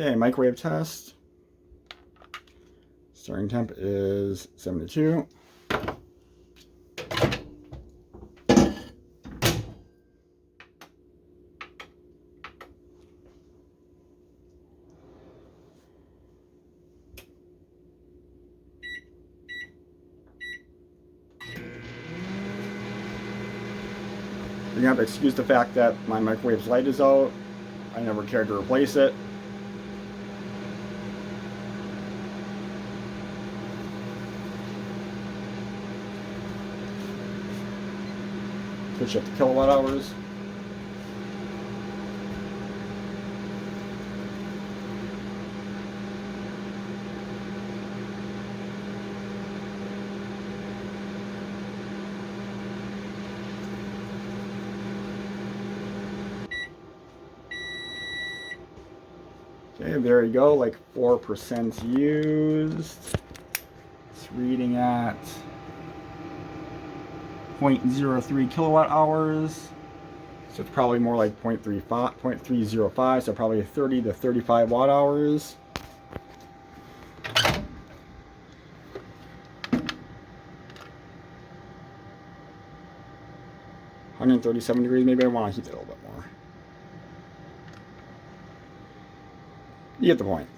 Okay, microwave test. Starting temp is 72. You're gonna have to excuse the fact that my microwave's light is out. I never cared to replace it. Switch up to kilowatt hours. Okay, there you go, like 4% used. It's reading at 0.03 kilowatt hours. So it's probably more like 0.305, so probably 30 to 35 watt hours. $137 maybe I want to heat it a little bit more. You get the point.